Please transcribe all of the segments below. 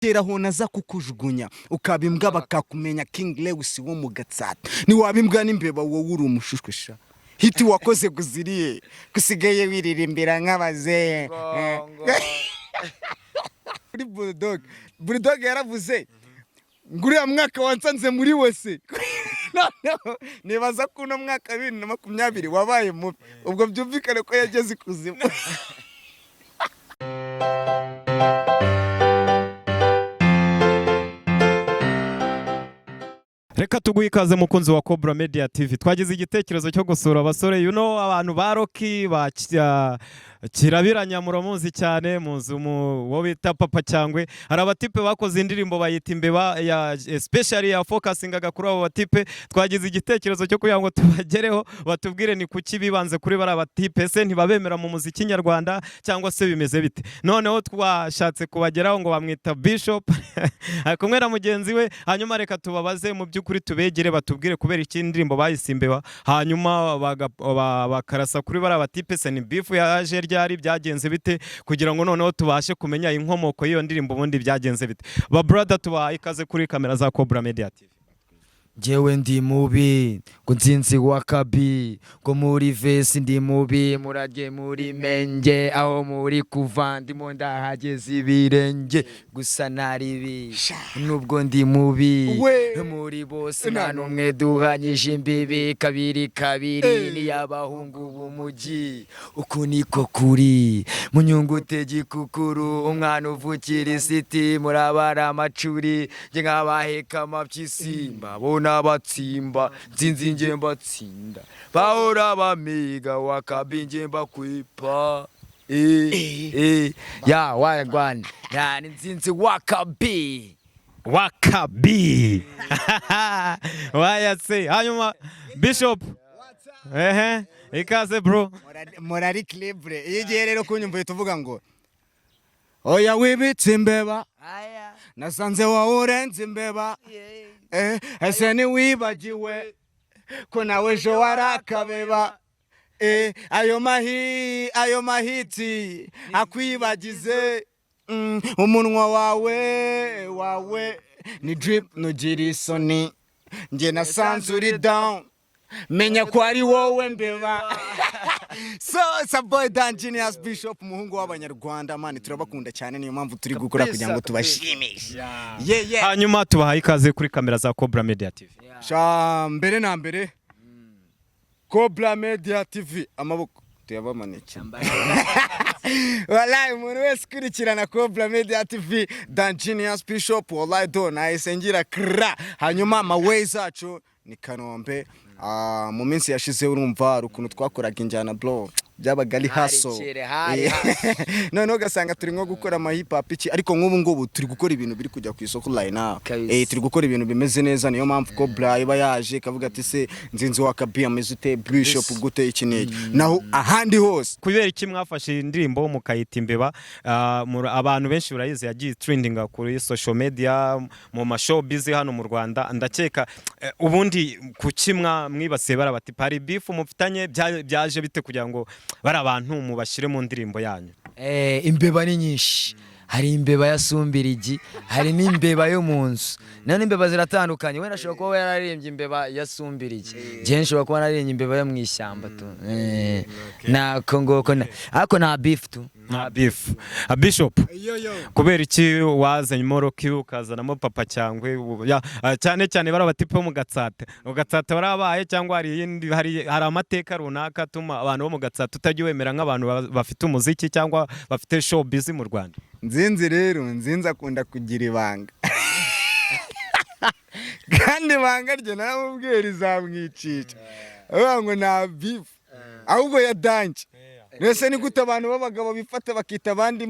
keraho naza kukujugunya ukabimbwa bakakumenya King Lewis wo mu Gatsata ni wabimbwa n'imbeba wowe uri umushushwisha hiti wakoze guziriye kusigaye wiririmbira nk'abaze kuri Bulldog yaravuze nguriya mwaka wansanze muri wese nibaza ko uno mwaka 2020 wabaye mubi ubwo byumvikane ko yageze ikuzimu. Reka tuguhe ikaze mukunzi wa Cobra Media TV. Twagize igitekerezo cyo gusura abasore abantu ba Rocky ba kirabiranya muramuzi cyane muzi wo bita Papa Cyangwe. Hari abatipe bakoze indirimbo bayita imbeba ya especially ya focusing agakuru abo batipe. Twagize igitekerezo cyo kugira ngo tubagereho batubwire ni kuki bibanze kuri bara batipe se ntibabemera mu muziki nyarwanda cyangwa se bimeze bite. Noneho twashatse kubageraho ngo bamwita Bishop kumwe na mugenzi we, hanyuma reka tubabaze mu by'ukuri tubegere batubwire kubera iki indirimbo bayise imbeba, hanyuma bakarasa kuri bara batipe se ni beef yaje ryari byagenze bite kugira ngo noneho tubashe kumenya inkomoko y'iyo ndirimbo ubundi byagenze bite. Ba brother tubaha ikaze kuri kamera za Cobra Media TV. Jewe ndi mubi ngo nzinzi wakabi ngo muri vesi ndi mubi murage muri menge aho muri kuva ndimo ndahageze ibirenge gusa naribi nubwo ndi mubi muri bose nta numwe duhanyije imbibi kabiri ni y'abahungu b'umugi uko niko kuri munyungute gikukuru umwana uvukira city murabara amacuri nge nk'abaheka amapyisimba bona batsimba nzinzi nje mbatsinda bahora bamiga wakabinje mbakwipa ya wagwan ya nzinzi wakabi wayase. Hanyuma Bishop ikaze bro morali libre igihe rero kunyumva tuvuga ngo oya wibitse imbeba nasanze wawurenze imbeba ese ni wibagiwe ko nawe ejo warakabeba ayo mahiti akwibagize umunwa wawe ni drip nugira isoni nge nasanze uri down menya ko ari wowe mbeba. So it's a boy Dan Genius Bishop umuhungu w'abanyarwanda man turabakunda cyane niyo mpamvu turi gukora kugira ngo tubashimishe. Hanyuma tubaha ikaze kuri kamera za Cobra Media TV. Mbere na mbere Cobra Media TV amaboko tuyabamanike. Wallahi umuntu wese kurikirana Cobra Media TV Dan Genius Bishop wallahi do nayisengira kra. Hanyuma maways zacu ni Kanombe. Mu minsi yashize urumva ukuntu twakoraga injyana bro byabaga ari haso none ugasanga turi nko gukora ama hip hop iki ariko nk'ubu ngubu turi gukora ibintu biri kujya ku isoko line now turi gukora ibintu bimeze neza niyo mpamvu Cobra iba yaje kavuga ati se nzinzi wakabi ameze ute Bishop gute iki niki naho ahandi hose kubera iki mwafashe indirimbo mukayita imbeba. Abantu benshi barayize yagiye trending kuri social media mu mashow busy hano mu Rwanda ndakeka ubundi kukimwa mwibase bara bati pari beef mufitanye byaje bite kugira ngo bari abantu mubashire mu ndirimbo yanyu. Imbeba ni nyinshi, hari imbeba ya Sumbirigi hari n'imbeba yo munzu none imbeba ziratandukanye. Wenda ashobora kuba yararirimbye imbeba ya Sumbirigi je nshobora kuba naririmbye imbeba yo mwishyamba tu na Kongo ako na beef tu na beef. Bishop kubera iki wazanye Rocky ukazanamo Papa Cyangwe cyane cyane bara batipe mu Gatsata barabaye cyangwa hari amateka runaka tuma abantu bo mu Gatsata utajye wemera nk'abantu bafite umuziki cyangwa bafite show busy mu Rwanda? Nzinzi rero nzinzi akunda kugira ibanga kandi ibanga rye namubwira izamwicica ngo na beef ahubwo ya danje. Nese ni gute abantu babagabo bifata bakita abandi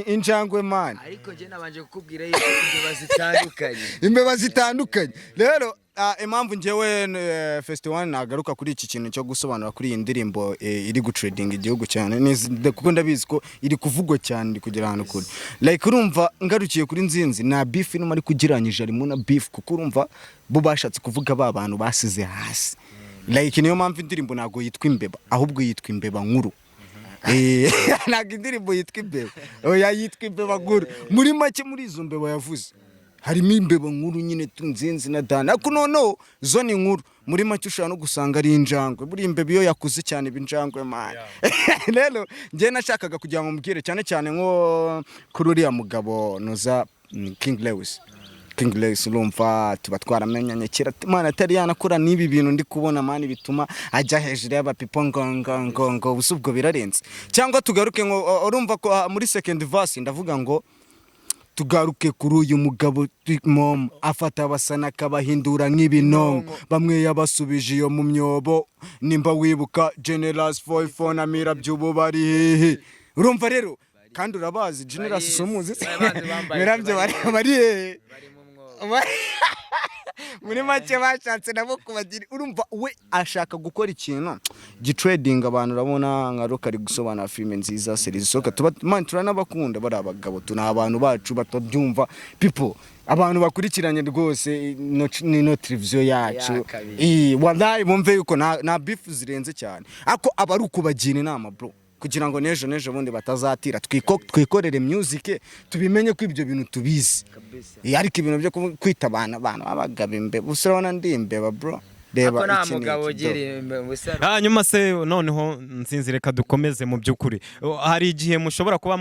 injangwe man. Ariko je nabanje kukubwira yuko imbeba zitandukanye rero impamvu njewe Festival nagaruka kuri iki kintu cyo gusobanura kuri iyi ndirimbo iri gutrading igihugu cyane kuko ndabizi ko iri kuvugwa cyane iri kugira ahantu kuri like urumva ngarukiye kuri nzinzi na beef no mari kugiranyije arimo na beef kuko urumva bo bashatse kuvuga ba bantu basize hasi like niyo mpamvu indirimbo nago yitwa imbeba ahubwo yitwa imbeba nkuru ntabwo indirimbo yitwa imbeba oya yitwa imbeba nkuru muri make muri izo mbeba yavuze harimo imbeba nkuru nyine tunzinzi na dana ariko noneho zo ni nkuru muri make ushobora no gusanga ari injangwe buri imbeba iyo yakuze cyane ibinjangwe man rero njye nashakaga kugira ngo mubwire cyane cyane nko kuri uriya mugabo noza King Lewis urumva tuba twaramenyanye kera Imana atari yanakora n'ibi bintu ndi kubona mani bituma ajya hejuru y'abapipo ngo ubwo birarenze cyangwa tugaruke ngo urumva ko muri second verse ndavuga ngo tugaruke kuri uyu mugabo mom afata abasana akabahindura nk'ibinongo bamwe yabasubije iyo mu myobo nimba wibuka Generals 44 na Mirabyo ubu bari hehe urumva rero kandi urabazi Generals sumuzi Mirabyo bari hehe muri make bashatse nabo kubagira urumva we ashaka gukora ikintu gitrading abantu urabona nka Rock ari gusobanura filime nziza series soka tuba man turanabakunda bari abagabo tuna abantu bacu batabyumva people abantu bakurikiranye rwose no televiziyo yacu wallahi bumve yuko na beef zirenze cyane ako abari ukubagira inama bro kugira ngo nejo bundi batazatira twikorere music tubimenye ko ibyo bintu tubizi ariko ibintu byo kwita abana babagaba imbe usirabona ndi imbeba bro reba nta mugabo ugire hanyuma se noneho nsinzi reka dukomeze mu by'ukuri hari igihe mushobora kuba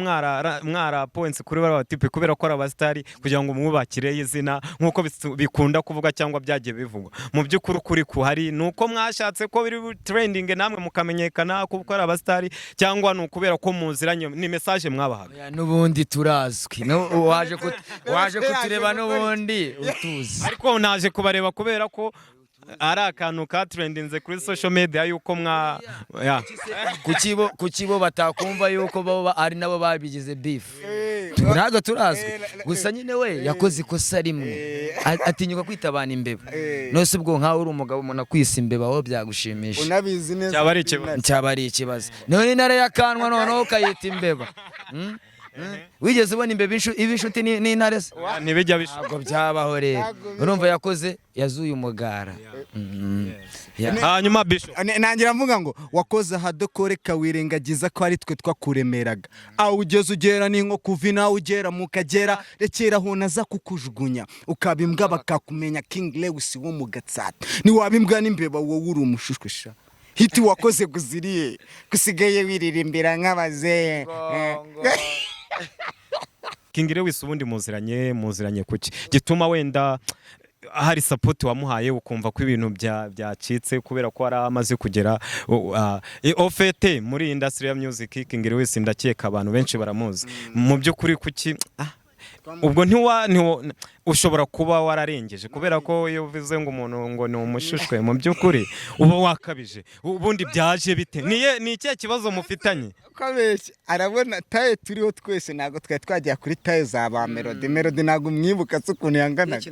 mwara points kuri bari batipe kubera ko ari abastari kugira ngo mwubakire izina nkuko bikunda kuvuga cyangwa byagiye bivugwa mu by'ukuri kuri ku hari nuko mwashatse ko biri trending namwe mukamenyekana kuko ari abastari cyangwa nukubera ko muziranye ni message mwabahaga n'ubundi turazwi waje kutureba n'ubundi utuzi ariko naje kubareba kubera ko ari akantu ka trendinze kuri social media yuko kukibo batakumva yuko bo ari nabo babigize beef ntago turazwe gusa nyine we yakoze ikosa rimwe atinyuka kwita abantu imbeba nose ubwo nkaho uri umugabo umuntu akwisa imbeba aho byagushimisha unabizi neza cyaba ari ikibazo none intare yakanwa noneho ukayita imbeba wigeze ubona imbeba ibishuti n'intare se ntibijya bishuti ntabwo byabaho rero urumva yakoze yazuye umugara hanyuma bisho nangira mvuga ngo wakoze hadokoreka wirengagiza ko ari twe twakuremeraga aho ugeze ugera n'inko kuvina ugera mukagera rekera ho naza kukujugunya ukabimbwa bakakumenya King Lewis wo mu Gatsata ni wabimbwa n'imbeba wowe uri umushushwisha hiti wakoze guziriye gusigaye wiririmbira nk'abaze King Lewis ubundi muziranye kuki gituma wenda hari support wamuhaye ukumva ko ibintu byacitse kubera ko aramaze kugera ofete muri industry ya music King Lewis ndakeka abantu benshi baramuzi mu by'ukuri kuki ubwo ushobora kuba wararengeje kubera ko iyo uvuze ngo umuntu ngo ni umushushwe mu by'ukuri uba wakabije ubundi byaje bite ni ikihe kibazo mufitanye kabeshye arabona taye turiho twese nago twajya kuri taye za ba Melody nago mwibuka se ukuntu yanganaga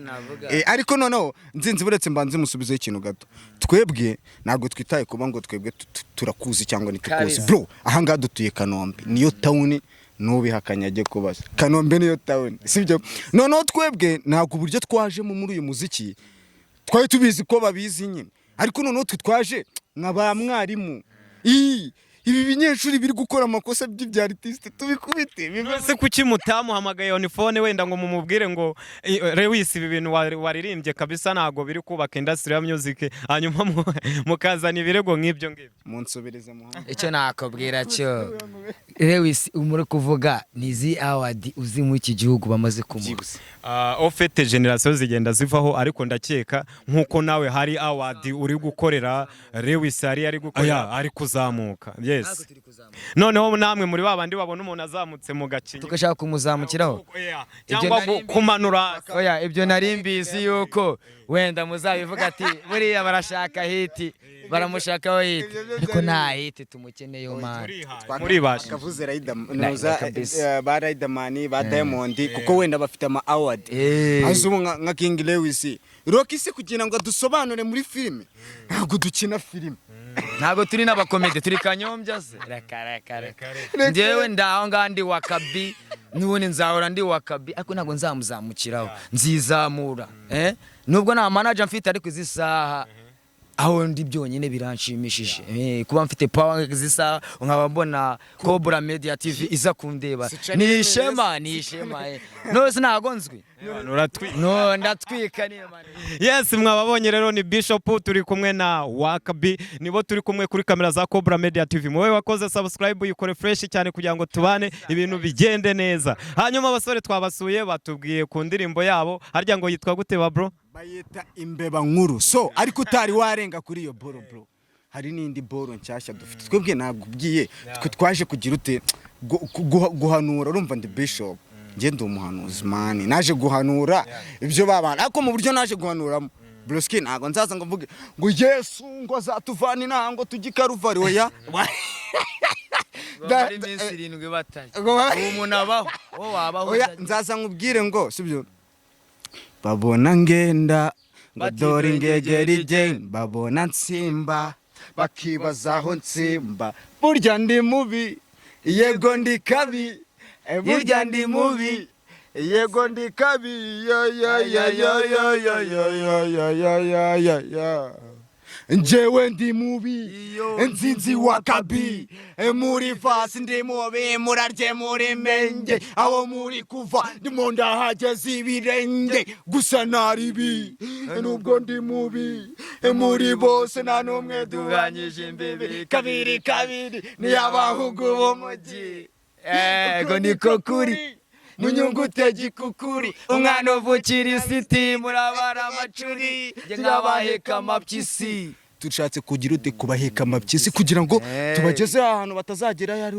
ariko noneho nzinzi buretse mbanze musubize ikintu gato twebwe nago twitaye kuba ngo twebwe turakuzi cyangwa nitukuzi bro ahanga dutuye Kanombe niyo town nubihakanya ajye kubaza Kanombe niyo town sibyo noneho twebwe ntabwo uburyo twaje muri uyu muziki twari tubizi ko babizi nyine ariko noneho twaje nk'aba mwarimu ibi binyeshuri biri gukora amakosa by'ibya artiste tubikubite bimeze kuki mutamuhamagaye on phone wenda ngo mumubwire ngo Lewis ibi bintu waririmbye kabisa nago biri kubaka industry ya music hanyuma mukazana ibirego nk'ibyo munsubirize muhanga icyo nakubwira cyo Lewis umuri kuvuga nizi award uzi mu iki gihugu bamaze kumuza ofete generation zigenda zivaho ariko ndakeka nkuko nawe hari award uri gukorera Lewis ari gukorera ari kuzamuka yes noneho namwe muri babandi babona umuntu azamutse mu gacinya tugashaka kumuzamukiraho cyangwa kumanura oya ibyo narimbizi yuko wenda muzabivuga ati buriya barashaka hiti baramushakaho hiti ariko nta hiti tumukeneye umana muri bashe kavuze ba Riderman ba Diamond kuko wenda bafite ama award azubu nka King Lewis Rock isi kugira ngo dusobanure muri filime ntabwo dukina filime ntabwo turi n'abakomedi turi kanyombya se rakarakare ndewe ndaho ngandi wakabi nubundi nzahora ndi wakabi ariko ntabwo nzamuzamukiraho nzizamura nubwo nta manager mfite ariko izi saha aho ndi byonyine biranshimishije kuba mfite power zisa nkaba mbona Cobra Media TV iza kundeba ni ishema no sinago nzwi no ndatwika niyo man. Yes, mwababonye rero ni Bishop turi kumwe na Wakabi, nibo turi kumwe kuri kamera za Cobra Media TV. Mwowe wakoze subscribe yikore fresh cyane kugira ngo tubane ibintu bigende neza. Hanyuma abasore twabasuye batubwiye ku ndirimbo yabo, harya ngo yitwa gute ba bro? Bayita Imbeba Nkuru. So ariko utari warenga kuri iyo boro bro, hari n'indi boro nshyashya dufite. Twebwe nagubwiye twaje kugira ute guhanura. Urumva ndi Bishop, nge ndi umuhanuzi man, naje guhanura ibyo babana, ariko mu buryo naje guhanuramo Broski ntago nzaza ngo mvuge ngo Yesu ngo azatuvana intango tugikaruvari oya. Bari minsi 7 bataye ubu munabaho wabaho oya, nzaza nkubwire ngo sibyo babona ngenda ngo dore ingegeri je babona nsimba bakibazaho nsimba burya ndi mubi yego ndi kabi burya ndi mubi yego ndi kabi ya ya ya ya ya ya ya ya ya ya ya ya njyewe ndi mubi nzinzi Wakabi muri fasi ndi mubi murarye muri menge aho muri kuva ndimo ndahageze ibirenge gusa naribi nubwo ndi mubi muri bose nta n'umwe duhanyije imbibi kabiri ni abahungu b'umujyi ego niko kuri munyungute gikukuri umwana uvukira isiti murabara amacuri n'abaheka amapyisi. Tushatse kugira ute kubaheka amapyisi kugira ngo tubageze ahantu batazagera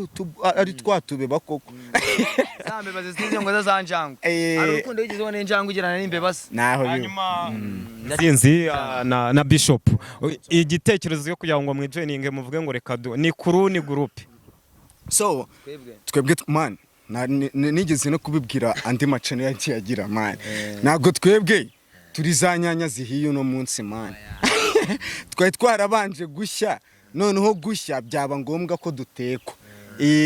ari twatube bakoko zambe bazizinze ngo zazanjangwe ari urukundo yigize wone njangwe ugirana n'imbeba se naho hanyuma sinzi na Bishop igitekerezo cyo kugira ngo mwijoininge muvuge ngo reka ni kuru ni groupe. So twebwe man nigeze no kubibwira andi macane yagiye agira man, nago twebwe turi za nyanya zihiye uno munsi man. Twari twarabanje gushya, noneho gushya byaba ngombwa ko dutekwa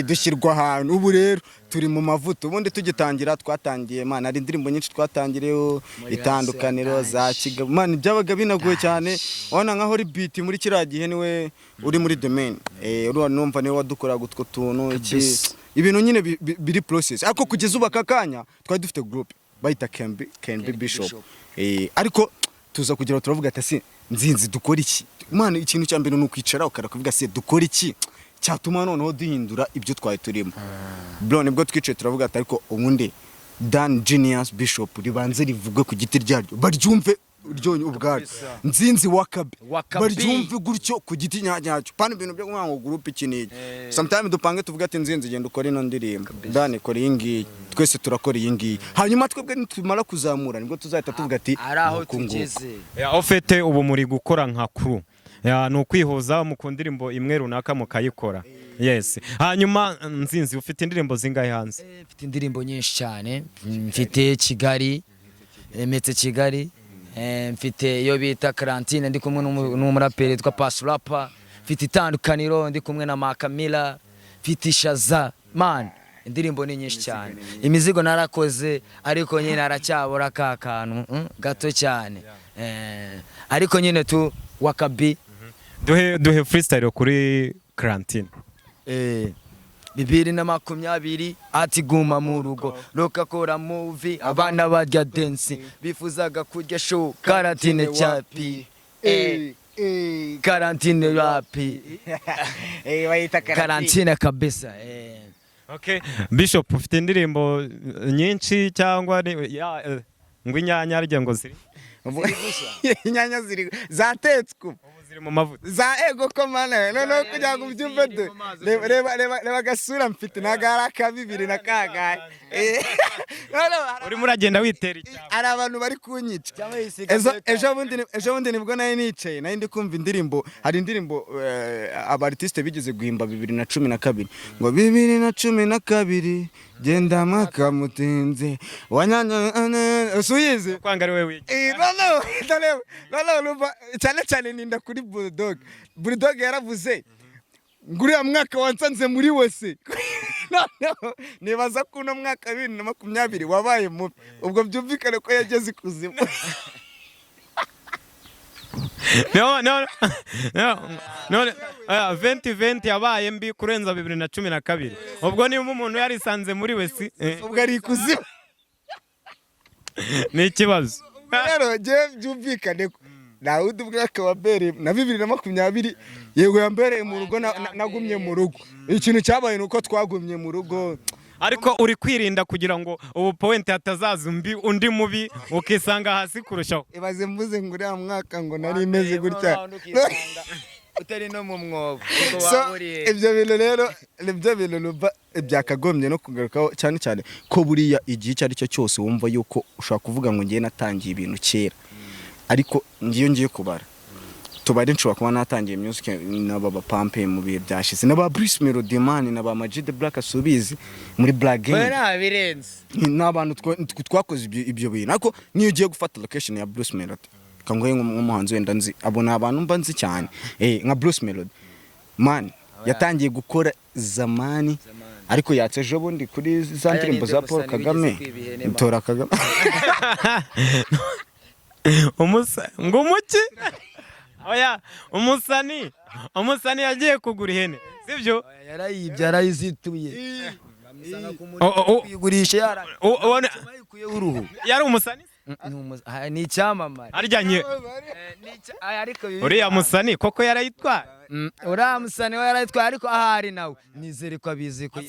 dushyirwa ahantu. Ubu rero turi mu mavuta. Ubundi tugitangira twatangiye man, ari indirimbo nyinshi twatangireyo itandukaniro za Kigali man, byabaga binagoye cyane. Ubona nka Holy Beat muri kiriya gihe niwe uri muri domain numva niwe wadukora gutwo tuntu ibintu nyine biri process. Ariko kugeza ubu akakanya twari dufite group bayita Can Be Bishop ariko tuza kugira turavuga ati nzinzi dukora iki man. Ikintu cya mbere n'ukwicara ukarakuvuga se dukora iki cyatuma noneho duhindura ibyo twari turimo bro. Nibwo twicaye turavuga ati ariko ubundi Dan Genius Bishop ribanze rivuge ku giti ryaryo baryumve uryonya ubwaryo nzinzi Wakabi baryumve gutyo ku giti nyacyo pana ibintu byo ngo group ikiniki. Sometimes dupange tuvuga ati nzinzi genda ukora ino ndirimbo Dan ikora iyi twese turakora iyi hanyuma twebwe nitumara kuzamura nibwo tuzahita tuvuga ati araho tugeze. Ofete ubu muri gukora nka crew ni ukwihuza mu kundirimbo imwe runaka mukayikora. Yes, hanyuma nzinzi ufite indirimbo zingahe hanze? Mfite indirimbo nyinshi cyane. Mfite Kigali metse Kigali, mfite iyo bita Karantine ndi kumwe n'umuraperi twa Pass Rapper, mfite itandukaniro ndi kumwe na Makamila, mfite Shaza man. Indirimbo ni nyinshi cyane, imizigo narakoze ariko nyine aracyabura ka kantu gato cyane ariko nyine tu Wakabi duhe freestyle kuri Karantine. 2020 ati guma mu rugo rokakora movie abana barya dance bifuzaga kurya show Karantine cyapi Karantine rapi bayita Karantine kabisa. Okay, Bishop ufite indirimbo nyinshi cyangwa ngo inyanya arya ngo ziri inyanya ziri zatetswe ziri mu mavuta za ego komana no kugira ngo ubyumve de reba gasura mfite nagara ka 2 na kagaye uri muragenda witera icyaha ari abantu bari kunyica. Ejo bundi nibwo nayo nicaye nayo ndi kumva indirimbo, hari indirimbo aba artiste bigeze guhimba 2012 ngo 2012 genda maka mutinze wanyanya suyize kwanga ari wewe no cyane ninda kuri Bulldog yaravuze nguriya mwaka wansanze muri wese nibaza ko uno mwaka 2020 wabaye mubi ubwo byumvikane ko yageze ikuzimu. no no no 2020 yabaye mbi kurenza 2012 ubwo niba umuntu yarisanze muri wesi ubwo ari ikuzimu ni ikibazo rero je byumvikane ko nawe udubwaka wa mbere na 2020 yego yambereye mu rugo nagumye mu rugo ikintu cyabaye nuko twagumye mu rugo ariko uri kwirinda kugira ngo ubu point hatazaza undi mubi ukisanga hasi kurushaho ibaze mvuze ngo uriya mwaka ngo nari imeze gutya utari no mu mwobo ibyo bintu rero nibyo bintu byakagombye no kugarukaho cyane cyane ko buriya igihe icyo ari cyo cyose wumva yuko ushaka kuvuga ngo ngiye natangiye ibintu kera ariko ngiye kubara tubari nshobora kuba natangiye music n'aba Pampe mu bihe byashize n'aba Bruce Melody man n'aba Majid Black asubizi muri Black Game birenze n'abantu twakoze ibyo bintu ariko niyo ugiye gufata location ya Bruce Melody kangoye nk'umuhanzi wenda nzi abona abantu mba nzi cyane nka Bruce Melody man yatangiye gukora zamani ariko yatseje bundi kuri za ndirimbo za Paul Kagame Tora Kagame ngumuki oya umusani yagiye kugura ihene sibyo yarayibye yarayizituye kuyigurisha yarayikuye uruhu yari umusani ni icyamamare aryanye uriya musani koko yarayitwara uriya musani we yarayitwara ariko ahari nawe nizere ko abizi ko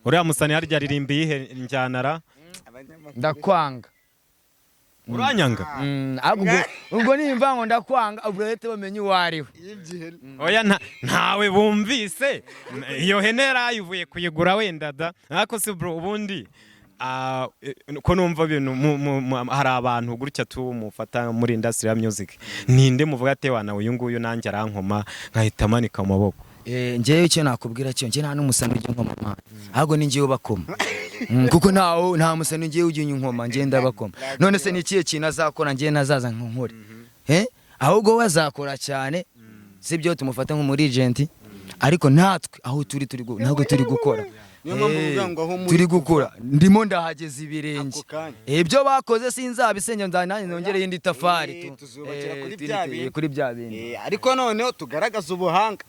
uriya musani harya aririmbiye ihe njyanara ndakwanga uranyanga ubwo nimva ngo ndakwanga ubwo leta bamenye uwariwe oya ntawe bumvise iyo hene yarayivuye kuyigura wenda da ariko si bro ubundi ko numva bintu hari abantu gutya tumufata muri industry ya music ninde muvuga ate wana uyu nguyu nanjye arankoma nkahita manika amaboko ngewe icyo nakubwira cyo nge nta n'umusani ujya nkoma ahubwo ni ngewe bakoma kuko nta musani ngewe ujya inkoma nge ndabakoma none se ni ikihe kintu azakora ngewe nazaza nk'inkore ahubwo we azakora cyane sibyo tumufata nk'umuri agent ariko natwe aho ntabwo turi gukora turi gukora ndimo ndahageze ibirenge ibyo bakoze sinzabisenya nanjye nongere yindi tafari kuri bya bintu ariko noneho tugaragaza ubuhanga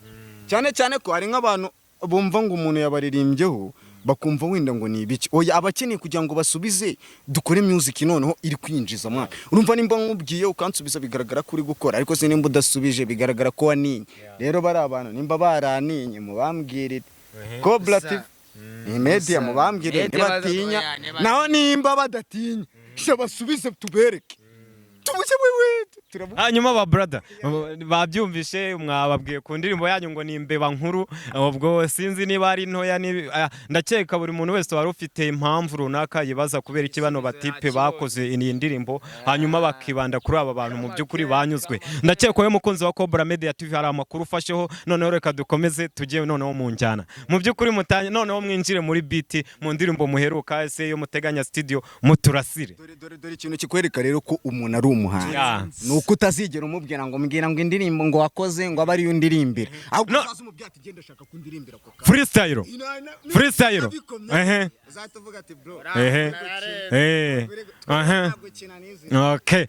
cyane cyane ko hari nk'abantu bumva ngo umuntu yabaririmbyeho bakumva wenda ngo ni ibiki oya abakeneye kugira ngo basubize dukore music noneho iri kwinjiza mwana urumva nimba nkubwiye ukansubiza bigaragara kuri gukora ariko se nimba udasubije bigaragara ko waninye rero bari abantu nimba baraninye mubambwirire Cobra TV media mubambwirire ntibatinya naho nimba badatinya basubize tubereke hanyuma ba brother babyumvishe mwababwiye ku ndirimbo yanyu ngo ni imbeba nkuru ubwo sinzi niba ari ntoya ndakeka buri muntu wese wari ufite impamvu runaka yibaza kubera iki bano batipe bakoze iyi ndirimbo hanyuma bakibanda kuri aba bantu mu by'ukuri banyuzwe ndakeka we mukunzi wa Cobra Media TV hari amakuru ufasheho noneho reka dukomeze tujye noneho mu njyana mu by'ukuri mutanye noneho mwinjire muri beat mu ndirimbo muheruka ese yo muteganya studio muturasire dore ikintu kikwereka rero ko umuntu ari umuhanzi nuko utazigera umubwira ngo mbwira ngo indirimbo ngo wakoze ngo abari yundirimbira ahubwo uzaza umubwira ati genda shaka kundirimbira ko freestyle uzatuvuga ati bro okay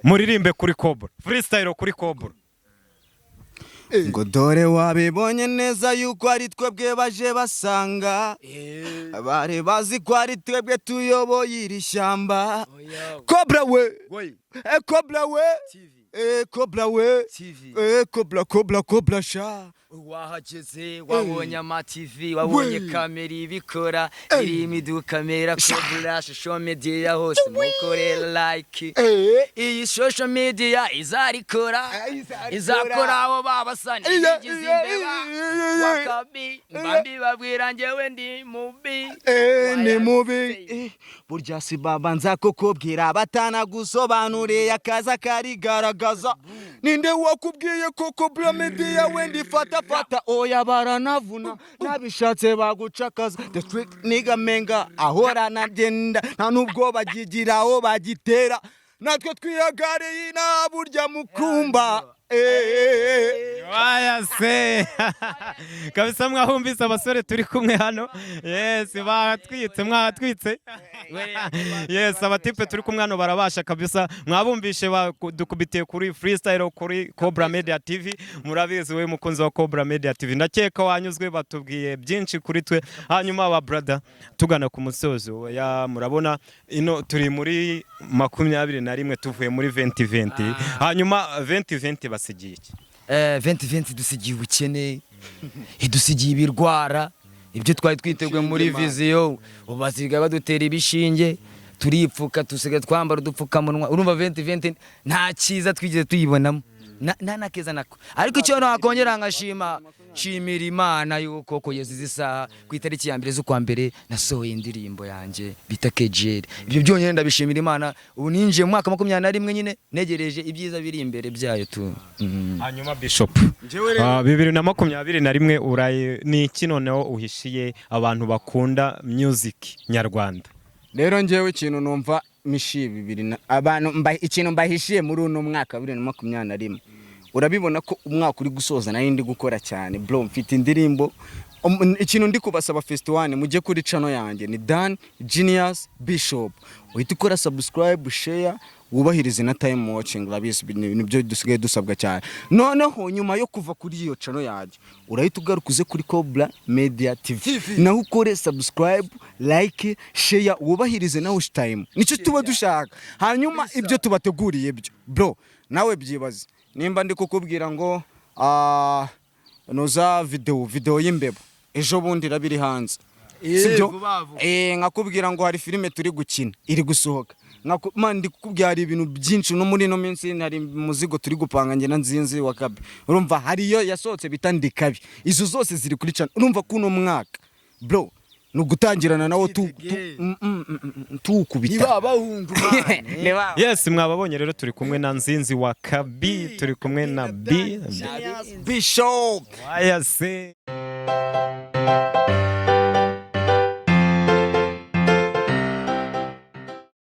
muririmbe kuri Cobra freestyle kuri Cobra ngo dore wabibonye neza yuko ari twebwe baje basanga bari bazi ko ari twebwe tuyoboye iri shyamba Cobra we Cobra we Cobra we Cobra sha wahageze wabonye ama TV wabonye kamera ibikora iri imidukamera Cobra social media hose mukore like iyi social media izakora abo babasani igize imbeba wakabi mbambi babwira njyewe ndi mubi ni mubi burya si babanza kukubwira batanagusobanuriye akaza karigaragaza ninde wakubwiye ko Cobra Media wendi fata oya baranavuna nabishatse bagucakaza the street nigga menga ahora nagenda nta nubwo bagigiraho bagitera natwe twiyagariye na burya mukumba Waya se kabisa mwahumvise abasore turi kumwe hano. Yes, mwatwitse. Yes, abatipe turi kumwe hano barabasha kabisa. Mwabumvishe dukubitiye kuri freestyle kuri Cobra Media TV. Murabizi we mukunzi wa Cobra Media TV. Ndakeka wanyuzwe batubwiye byinshi kuri twe. Hanyuma aba brother tugana ku musozo. Ya murabona ino turi muri 21 tuvuye muri 2020. Hanyuma 2020 basigiye iki? 2020 dusigiye ubukene, idusigiye ibirwara, ibyo twari twiteguye muri viziyo, ubasigaye badutera ibishinge, turipfuka tusigaye twambara udupfukamunwa. Urumva 2020 nta cyiza twigeze tuyibonamo, nta keza nako. Ariko icyo nakongera shimira Imana yuko kugeza izi saha ku itariki ya 1 z'ukwa mbere nasohoye indirimbo yanjye bita Kejeri. Ibyo byonyine ndabishimira Imana. Ubu ninjiye mu mwaka 21 nyine negereje ibyiza biri imbere byayo tu. Hanyuma Bishop 2021 uraye ni iki noneho uhishiye abantu bakunda music nyarwanda? Rero njyewe ikintu numva mishibi abantu ikintu mbahishiye muri uno mwaka 2021 urabibona ko umwaka uri gusoza nari ndi gukora cyane bro, mfite indirimbo. Ikintu ndi kubasaba Festival mujye kuri channel yanjye ni Dan Genius Bishop, uhita ukora subscribe, share, wubahirize na time watching. Labisi nibyo dusigaye dusabwa cyane. Noneho nyuma yo kuva kuri iyo channel yanjye urahita ugarukuze kuri Cobra Media TV naho ukore subscribe, like, share, wubahirize na time. Nicyo tuba dushaka. Hanyuma ibyo tubateguriye byo bro nawe byibaze nimba ndi kukubwira ngo noza video y'imbebo ejo bundi rabiri hanze, sibyo? Nkakubwira ngo hari filime turi gukina iri gusohoka, ndi kukubwira hari ibintu byinshi no muri no minsi hari muzigo turi gupanga nge na Nzinzi wa Kabi. Urumva hariyo yasohotse bita Ndikabi. Izo zose ziri kuri channel. Urumva kuno mwaka bro nugutangirana nawo tukubita. Yes, mwababonye rero turi kumwe na Nzinzi wa Kabi, turi kumwe na Bishop. Waya se